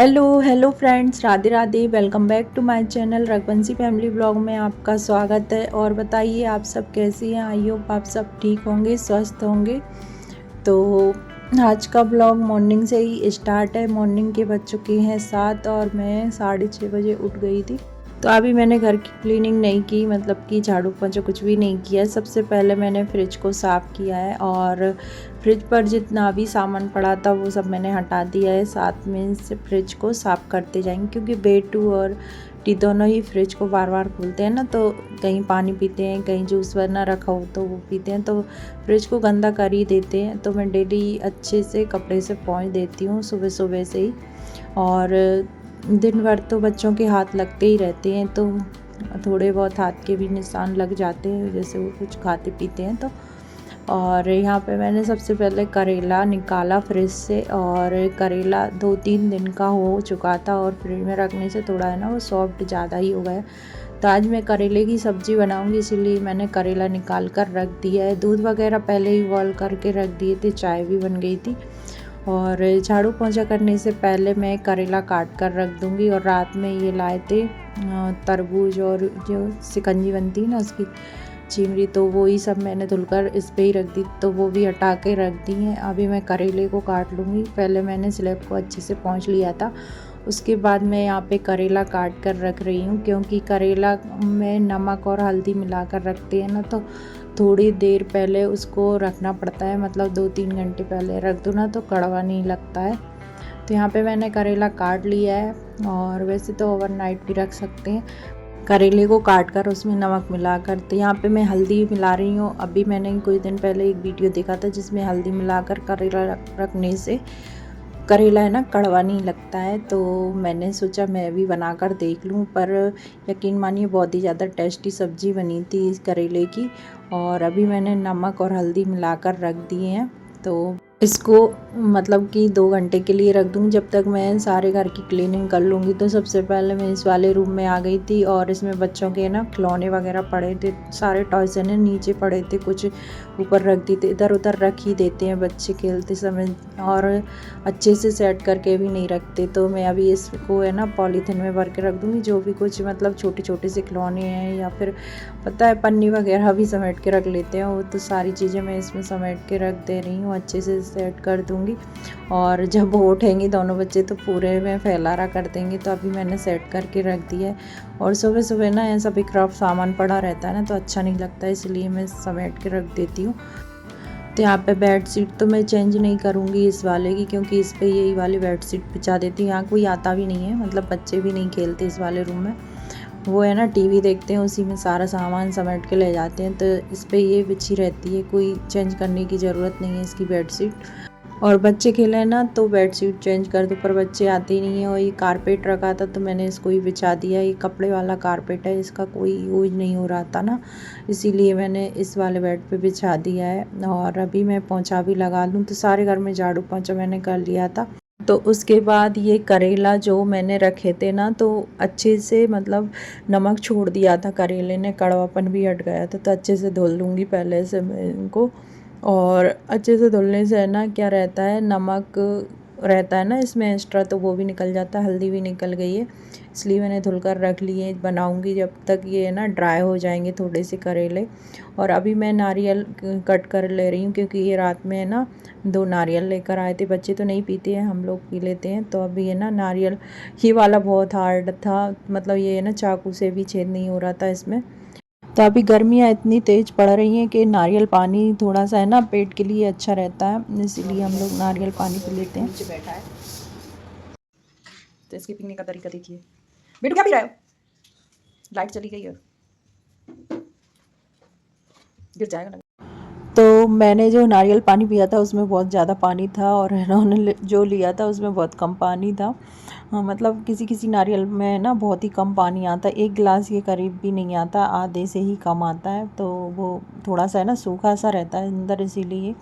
Hello hello friends, Radhe Radhe. Welcome back to my channel Raghuvanshi family blog में आपका स्वागत है। और बताइए आप सब कैसी हैं। आई होप आप सब ठीक होंगे, स्वस्थ होंगे। तो आज का ब्लॉग मॉर्निंग से ही स्टार्ट है। मॉर्निंग के बज चुके हैं 7 और मैं 6:30 बजे उठ गई थी। तो अभी मैंने घर की क्लीनिंग नहीं की, मतलब कि झाड़ू पोंछा कुछ भी नहीं किया। सबसे पहले मैंने फ्रिज को साफ़ किया है और फ्रिज पर जितना भी सामान पड़ा था वो सब मैंने हटा दिया है। साथ में से फ्रिज को साफ़ करते जाएंगे क्योंकि बेटू और टी दोनों ही फ्रिज को बार बार खोलते हैं ना, तो कहीं पानी पीते हैं, कहीं जूस वरना रखा हो तो वो पीते हैं, तो फ्रिज को गंदा कर ही देते हैं। तो मैं डेली अच्छे से कपड़े से पोंछ देती हूँ सुबह सुबह से ही। और दिन भर तो बच्चों के हाथ लगते ही रहते हैं, तो थोड़े बहुत हाथ के भी निशान लग जाते हैं, जैसे वो कुछ खाते पीते हैं तो। और यहाँ पे मैंने सबसे पहले करेला निकाला फ्रिज से, और करेला 2-3 दिन का हो चुका था और फ्रिज में रखने से थोड़ा है ना वो सॉफ्ट ज़्यादा ही हो गया। तो आज मैं करेले की सब्ज़ी बनाऊंगी, इसीलिए मैंने करेला निकाल कर रख दिया है। दूध वगैरह पहले ही बॉयल करके रख दिए थे, चाय भी बन गई थी। और झाड़ू पोंछा करने से पहले मैं करेला काट कर रख दूँगी। और रात में ये लाए थे तरबूज और जो शिकंजी बनती है ना उसकी चिमरी, तो वो ही सब मैंने धुलकर इस पे ही रख दी, तो वो भी हटा के रख दी हैं। अभी मैं करेले को काट लूँगी। पहले मैंने स्लैब को अच्छे से पोंछ लिया था, उसके बाद मैं यहाँ पे करेला काट कर रख रही हूँ, क्योंकि करेला में नमक और हल्दी मिलाकर रखते हैं ना, तो थोड़ी देर पहले उसको रखना पड़ता है, मतलब 2-3 घंटे पहले रख दो ना तो कड़वा नहीं लगता है। तो यहाँ पे मैंने करेला काट लिया है, और वैसे तो ओवरनाइट भी रख सकते हैं। करेले को काट कर उसमें नमक मिलाकर, तो यहाँ पे मैं हल्दी मिला रही हूँ। अभी मैंने कुछ दिन पहले एक वीडियो देखा था जिसमें हल्दी मिलाकर करेला रखने से करेला है ना कड़वा नहीं लगता है, तो मैंने सोचा मैं भी बनाकर देख लूँ। पर यकीन मानिए बहुत ही ज़्यादा टेस्टी सब्ज़ी बनी थी इस करेले की। और अभी मैंने नमक और हल्दी मिलाकर रख दिए हैं, तो इसको मतलब कि 2 घंटे के लिए रख दूँगी, जब तक मैं सारे घर की क्लीनिंग कर लूँगी। तो सबसे पहले मैं इस वाले रूम में आ गई थी, और इसमें बच्चों के ना खिलौने वगैरह पड़े थे, सारे टॉयज ने नीचे पड़े थे, कुछ ऊपर रख दी थे। इधर उधर रख ही देते हैं बच्चे खेलते समय, और अच्छे से सेट करके भी नहीं रखते। तो मैं अभी इसको है ना पॉलीथिन में भर के रख दूँगी। जो भी कुछ मतलब छोटे छोटे से खिलौने हैं, या फिर पता है पन्नी वगैरह भी समेट के रख लेते हैं, वो तो सारी चीज़ें मैं इसमें समेट के रख दे रही हूँ, अच्छे से सेट कर दूँगी। और जब वो उठेंगे दोनों बच्चे तो पूरे में फैलारा कर देंगे, तो अभी मैंने सेट करके रख दिया है। और सुबह सुबह ना ऐसा भी क्राफ्ट सामान पड़ा रहता है ना, तो अच्छा नहीं लगता है, इसलिए मैं समेट के रख देती हूँ। तो यहाँ पे बेड शीट तो मैं चेंज नहीं करूँगी इस वाले की, क्योंकि इस पे यही वाली बेड शीट बिछा देती हूँ। यहाँ कोई आता भी नहीं है, मतलब बच्चे भी नहीं खेलते इस वाले रूम में, वो है ना टीवी देखते हैं, उसी में सारा सामान समेट के ले जाते हैं, तो इस पे ये बिछी रहती है, कोई चेंज करने की ज़रूरत नहीं है इसकी बेडशीट। और बच्चे खेले ना तो बेडशीट चेंज कर दो, पर बच्चे आते ही नहीं है। और ये कारपेट रखा था तो मैंने इसको ही बिछा दिया। ये कपड़े वाला कारपेट है, इसका कोई यूज नहीं हो रहा था ना, इसीलिए मैंने इस वाले बेड पे बिछा दिया है। और अभी मैं पोंछा भी लगा लूँ, तो सारे घर में झाड़ू पोंछा मैंने कर लिया था। तो उसके बाद ये करेला जो मैंने रखे थे ना, तो अच्छे से मतलब नमक छोड़ दिया था करेले ने, कड़वापन भी हट गया था, तो अच्छे से धुल लूँगी पहले से मैं इनको। और अच्छे से धुलने से है ना क्या रहता है, नमक रहता है ना इसमें एक्स्ट्रा, तो वो भी निकल जाता है। हल्दी भी निकल गई है, इसलिए मैंने धुलकर रख लिए। बनाऊंगी जब तक ये है ना ड्राई हो जाएंगे थोड़े से करेले। और अभी मैं नारियल कट कर ले रही हूँ, क्योंकि ये रात में है ना 2 नारियल लेकर आए थे। बच्चे तो नहीं पीते हैं, हम लोग पी लेते हैं। तो अभी है ना नारियल, ये वाला बहुत हार्ड था, मतलब ये है ना चाकू से भी छेद नहीं हो रहा था इसमें। तो अभी गर्मियाँ इतनी तेज़ पड़ रही हैं कि नारियल पानी थोड़ा सा है ना पेट के लिए अच्छा रहता है, इसीलिए हम लोग नारियल पानी पी लेते हैं। नीचे बैठा है तो इसकी पीने का तरीका देखिए। बेटू क्या पी रहा है? लाइट चली गई है, गिर जाएगा। तो मैंने जो नारियल पानी पिया था उसमें बहुत ज़्यादा पानी था, और इन्होंने जो लिया था उसमें बहुत कम पानी था। हाँ, मतलब किसी किसी नारियल में ना बहुत ही कम पानी आता है, 1 गिलास के करीब भी नहीं आता, आधे से ही कम आता है। तो वो थोड़ा सा है ना सूखा सा रहता है अंदर, इसीलिए।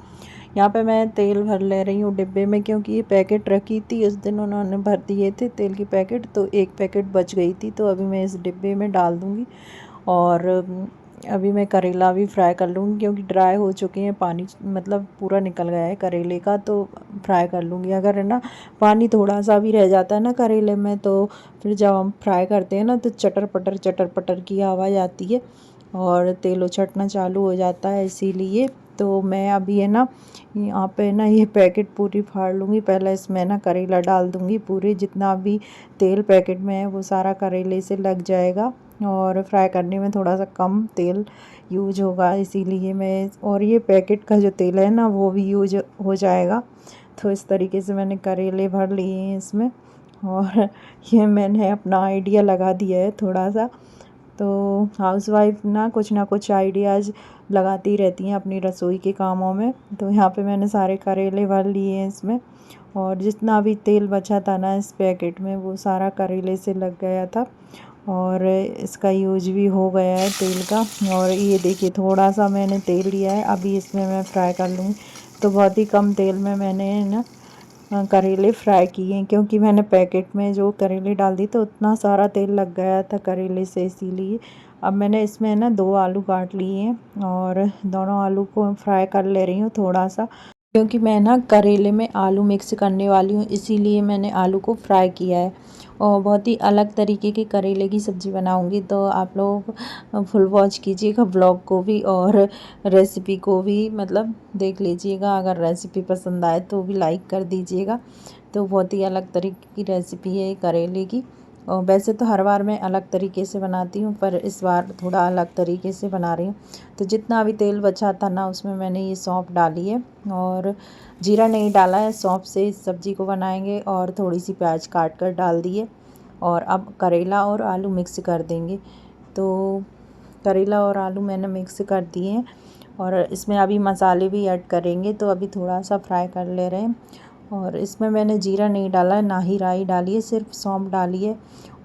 यहाँ पे मैं तेल भर ले रही हूँ डिब्बे में, क्योंकि ये पैकेट रखी थी उस दिन उन्होंने भर दिए थे तेल की पैकेट, तो 1 पैकेट बच गई थी, तो अभी मैं इस डिब्बे में डाल दूँगी। और अभी मैं करेला भी फ्राई कर लूँगी क्योंकि ड्राई हो चुके हैं, पानी मतलब पूरा निकल गया है करेले का, तो फ्राई कर लूँगी। अगर है ना पानी थोड़ा सा भी रह जाता है ना करेले में, तो फिर जब हम फ्राई करते हैं ना तो चटर पटर की आवाज़ आती है और तेल उछटना चालू हो जाता है। इसीलिए तो मैं अभी है ना यहाँ पे ना ये पैकेट पूरी फाड़ लूँगी। पहले इसमें ना करेला डाल दूँगी, पूरे जितना भी तेल पैकेट में है वो सारा करेले से लग जाएगा और फ्राई करने में थोड़ा सा कम तेल यूज होगा, इसीलिए मैं, और ये पैकेट का जो तेल है ना वो भी यूज हो जाएगा। तो इस तरीके से मैंने करेले भर लिए हैं इसमें, और ये मैंने अपना आइडिया लगा दिया है थोड़ा सा। तो हाउसवाइफ ना कुछ आइडियाज़ लगाती रहती हैं अपनी रसोई के कामों में। तो यहाँ पे मैंने सारे करेले भर लिए हैं इसमें, और जितना भी तेल बचा था ना इस पैकेट में वो सारा करेले से लग गया था और इसका यूज भी हो गया है तेल का। और ये देखिए थोड़ा सा मैंने तेल लिया है, अभी इसमें मैं फ्राई कर लूँगी। तो बहुत ही कम तेल में मैंने ना करेले फ्राई किए हैं, क्योंकि मैंने पैकेट में जो करेले डाल दी तो उतना सारा तेल लग गया था करेले से, इसीलिए अब मैंने इसमें ना 2 आलू काट लिए हैं और दोनों आलू को फ्राई कर ले रही हूँ थोड़ा सा, क्योंकि मैं ना करेले में आलू मिक्स करने वाली हूँ, इसीलिए मैंने आलू को फ्राई किया है। और बहुत ही अलग तरीके की करेले की सब्ज़ी बनाऊँगी, तो आप लोग फुल वॉच कीजिएगा ब्लॉग को भी और रेसिपी को भी, मतलब देख लीजिएगा। अगर रेसिपी पसंद आए तो भी लाइक कर दीजिएगा। तो बहुत ही अलग तरीके की रेसिपी है करेले की। और वैसे तो हर बार मैं अलग तरीके से बनाती हूँ, पर इस बार थोड़ा अलग तरीके से बना रही हूँ। तो जितना भी तेल बचा था ना उसमें मैंने ये सौंफ डाली है और जीरा नहीं डाला है, सौंफ से इस सब्ज़ी को बनाएंगे। और थोड़ी सी प्याज काट कर डाल दी है और अब करेला और आलू मिक्स कर देंगे। तो करेला और आलू मैंने मिक्स कर दिए हैं और इसमें अभी मसाले भी ऐड करेंगे, तो अभी थोड़ा सा फ्राई कर ले रहे हैं। और इसमें मैंने जीरा नहीं डाला है, ना ही राई डाली है, सिर्फ सौंफ डाली है।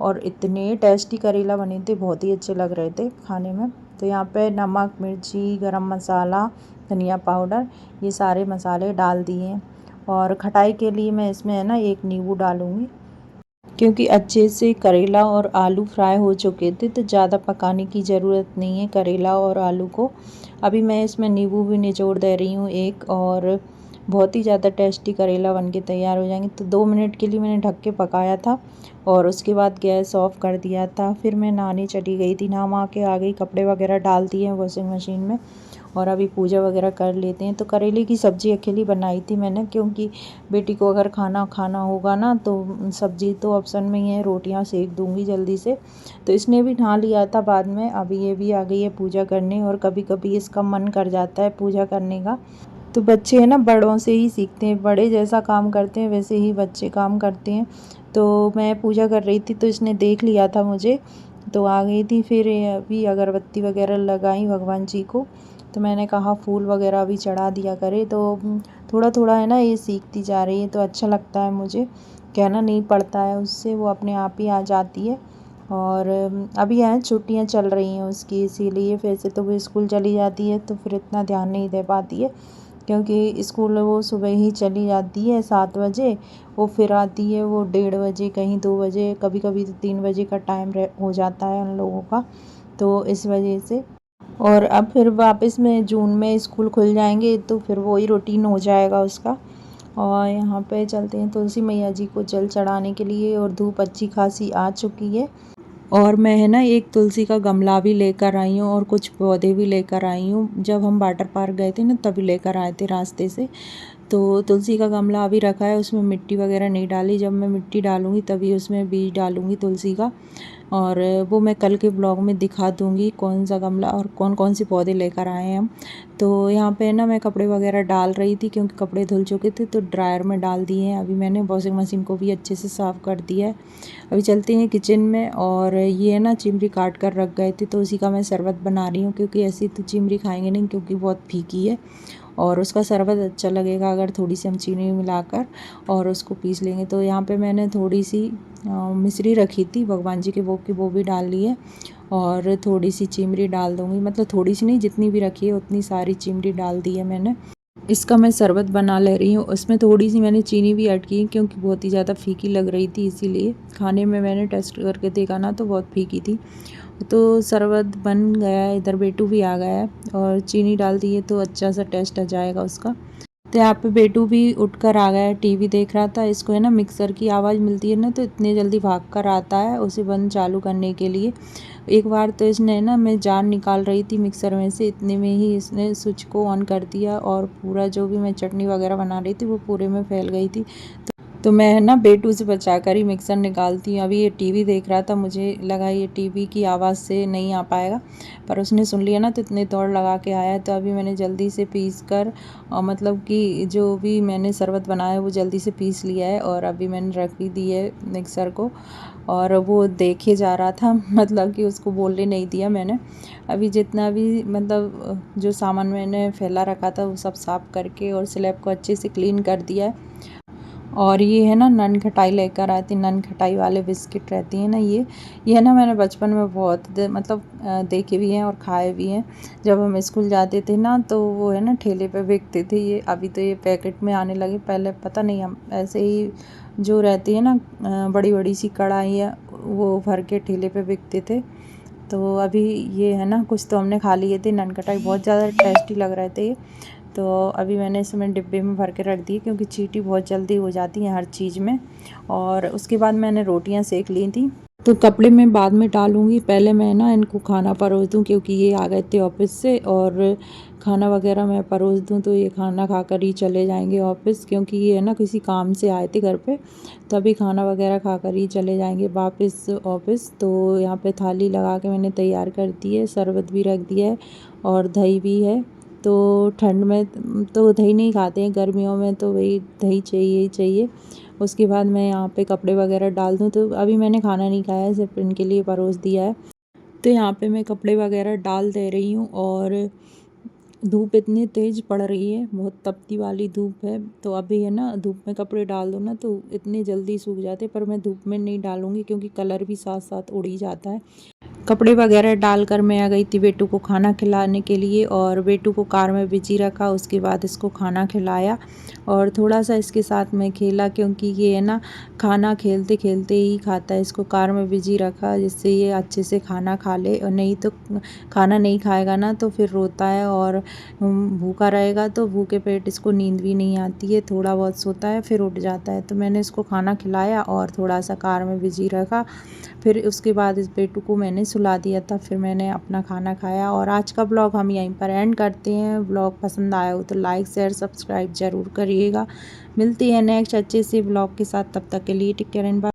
और इतने टेस्टी करेला बने थे, बहुत ही अच्छे लग रहे थे खाने में। तो यहाँ पे नमक, मिर्ची, गरम मसाला, धनिया पाउडर, ये सारे मसाले डाल दिए हैं। और खटाई के लिए मैं इसमें है ना 1 नींबू डालूँगी, क्योंकि अच्छे से करेला और आलू फ्राई हो चुके थे, तो ज़्यादा पकाने की ज़रूरत नहीं है करेला और आलू को। अभी मैं इसमें नींबू भी निचोड़ दे रही हूँ 1, और बहुत ही ज़्यादा टेस्टी करेला बनके तैयार हो जाएंगे। तो 2 मिनट के लिए मैंने ढक के पकाया था और उसके बाद गैस ऑफ कर दिया था। फिर मैं नहाने चली गई थी, नहा के आ गई, कपड़े वगैरह डाल दिए हैं वॉशिंग मशीन में और अभी पूजा वगैरह कर लेते हैं। तो करेले की सब्ज़ी अकेली बनाई थी मैंने, क्योंकि बेटी को अगर खाना होगा ना तो सब्ज़ी तो ऑप्शन में ही है, रोटियां सेक दूंगी जल्दी से। तो इसने भी नहा लिया था बाद में, अभी ये भी आ गई है पूजा करने। और कभी कभी इसका मन कर जाता है पूजा करने का। तो बच्चे हैं ना बड़ों से ही सीखते हैं, बड़े जैसा काम करते हैं वैसे ही बच्चे काम करते हैं। तो मैं पूजा कर रही थी तो इसने देख लिया था मुझे, तो आ गई थी। फिर अभी अगरबत्ती वगैरह लगाई भगवान जी को, तो मैंने कहा फूल वगैरह भी चढ़ा दिया करे। तो थोड़ा थोड़ा है ना ये सीखती जा रही है, तो अच्छा लगता है मुझे, कहना नहीं पड़ता है उससे, वो अपने आप ही आ जाती है। और अभी हैं छुट्टियां चल रही हैं उसकी, इसीलिए फिर से तो वो स्कूल चली जाती है तो फिर इतना ध्यान नहीं दे पाती है, क्योंकि स्कूल वो सुबह ही चली जाती है 7 बजे, वो फिर आती है वो 1:30 बजे, कहीं 2 बजे, कभी कभी तो 3 बजे का टाइम हो जाता है उन लोगों का, तो इस वजह से। और अब फिर वापस में जून में स्कूल खुल जाएंगे तो फिर वही रूटीन हो जाएगा उसका। और यहाँ पे चलते हैं तुलसी मैया जी को जल चढ़ाने के लिए, और धूप अच्छी खासी आ चुकी है। और मैं है ना एक तुलसी का गमला भी लेकर आई हूँ और कुछ पौधे भी लेकर आई हूँ, जब हम वाटर पार्क गए थे ना तभी लेकर आए थे रास्ते से। तो तुलसी का गमला अभी रखा है, उसमें मिट्टी वगैरह नहीं डाली, जब मैं मिट्टी डालूँगी तभी उसमें बीज डालूँगी तुलसी का। और वो मैं कल के ब्लॉग में दिखा दूँगी कौन सा गमला और कौन कौन से पौधे लेकर आए हैं हम। तो यहाँ पे ना मैं कपड़े वगैरह डाल रही थी, क्योंकि कपड़े धुल चुके थे तो ड्रायर में डाल दिए हैं। अभी मैंने वॉशिंग मशीन को भी अच्छे से साफ़ कर दिया है। अभी चलते हैं किचन में, और ये ना चिमरी काट कर रख गए थे तो उसी का मैं शरबत बना रही हूँ, क्योंकि ऐसी तो चिमरी खाएंगे नहीं क्योंकि बहुत फीकी है, और उसका शरबत अच्छा लगेगा अगर थोड़ी सी हम चीनी मिलाकर और उसको पीस लेंगे। तो यहाँ पे मैंने थोड़ी सी मिश्री रखी थी भगवान जी के भोग की, वो भी डाल ली है, और थोड़ी सी चिमरी डाल दूँगी, मतलब थोड़ी सी नहीं, जितनी भी रखी है उतनी सारी चिमरी डाल दी है मैंने। इसका मैं शरबत बना ले रही हूँ, उसमें थोड़ी सी मैंने चीनी भी ऐड की क्योंकि बहुत ही ज़्यादा फीकी लग रही थी, इसीलिए खाने में मैंने टेस्ट करके देखा ना तो बहुत फीकी थी। तो शरबत बन गया है, इधर बेटू भी आ गया है और चीनी डाल दी है तो अच्छा सा टेस्ट आ जाएगा उसका। तो यहाँ पे बेटू भी उठकर आ गया है, टीवी देख रहा था। इसको है ना मिक्सर की आवाज़ मिलती है ना तो इतने जल्दी भाग कर आता है उसे बंद चालू करने के लिए। एक बार तो इसने ना, मैं जान निकाल रही थी मिक्सर में से, इतने में ही इसने स्विच को ऑन कर दिया और पूरा जो भी मैं चटनी वगैरह बना रही थी वो पूरे में फैल गई थी। तो मैं ना बेटू से बचा कर ही मिक्सर निकालती हूँ। अभी ये टीवी देख रहा था, मुझे लगा ये टीवी की आवाज़ से नहीं आ पाएगा, पर उसने सुन लिया ना तो इतने दौड़ लगा के आया। तो अभी मैंने जल्दी से पीस कर मतलब कि जो भी मैंने शरबत बनाया है वो जल्दी से पीस लिया है और अभी मैंने रख भी दी है मिक्सर को। और वो देखे जा रहा था मतलब कि उसको बोलने नहीं दिया मैंने। अभी जितना भी मतलब जो सामान मैंने फैला रखा था वो सब साफ़ करके और स्लैब को अच्छे से क्लीन कर दिया है। और ये है ना ननखटाई लेकर आए थे, ननखटाई वाले बिस्किट रहती हैं ना, ये ना मैंने बचपन में बहुत मतलब देखे भी हैं और खाए भी हैं। जब हम स्कूल जाते थे ना तो वो है ना ठेले पे बिकते थे ये। अभी तो ये पैकेट में आने लगे, पहले पता नहीं, हम ऐसे ही जो रहती है ना बड़ी बड़ी सी कढ़ाइयाँ वो भर के ठेले पे बिकते थे। तो अभी ये है ना कुछ तो हमने खा लिए थे ननखटाई, बहुत ज़्यादा टेस्टी लग रहे थे ये। तो अभी मैंने इसमें डिब्बे में भर के रख दी क्योंकि चींटी बहुत जल्दी हो जाती है हर चीज़ में। और उसके बाद मैंने रोटियां सेक ली थी। तो कपड़े मैं बाद में डालूंगी, पहले मैं ना इनको खाना परोस दूँ क्योंकि ये आ गए थे ऑफिस से। और खाना वगैरह मैं परोस दूँ तो ये खाना खाकर ही चले जाएंगे ऑफिस, क्योंकि ये है ना किसी काम से आए थे घर पे, तभी खाना वगैरह खाकर ही चले जाएंगे वापस ऑफिस। तो यहाँ पे थाली लगा के मैंने तैयार कर दी है, शरबत भी रख दिया है और दही भी है। तो ठंड में तो दही नहीं खाते हैं, गर्मियों में तो वही दही चाहिए ही चाहिए। उसके बाद मैं यहाँ पे कपड़े वगैरह डाल दूँ। तो अभी मैंने खाना नहीं खाया है, सिर्फ इनके लिए परोस दिया है। तो यहाँ पे मैं कपड़े वगैरह डाल दे रही हूँ और धूप इतनी तेज़ पड़ रही है, बहुत तपती वाली धूप है। तो अभी है ना धूप में कपड़े डाल दो ना तो इतने जल्दी सूख जाते, पर मैं धूप में नहीं डालूँगी क्योंकि कलर भी साथ साथ उड़ ही जाता है। कपड़े वगैरह डालकर मैं आ गई थी बेटू को खाना खिलाने के लिए और बेटू को कार में बिजी रखा। उसके बाद इसको खाना खिलाया और थोड़ा सा इसके साथ में खेला, क्योंकि ये है ना खाना खेलते खेलते ही खाता है। इसको कार में बिजी रखा जिससे ये अच्छे से खाना खा ले, और नहीं तो खाना नहीं खाएगा ना तो फिर रोता है और भूखा रहेगा तो भूखे पेट इसको नींद भी नहीं आती है, थोड़ा बहुत सोता है फिर उठ जाता है। तो मैंने इसको खाना खिलाया और थोड़ा सा कार में बिजी रखा। फिर उसके बाद इस बेटू को मैंने सुला दिया था, फिर मैंने अपना खाना खाया। और आज का ब्लॉग हम यहीं पर एंड करते हैं। ब्लॉग पसंद आया हो तो लाइक शेयर सब्सक्राइब ज़रूर करिएगा। मिलती है नेक्स्ट अच्छे से ब्लॉग के साथ, तब तक के लिए टेक केयर एंड बाय।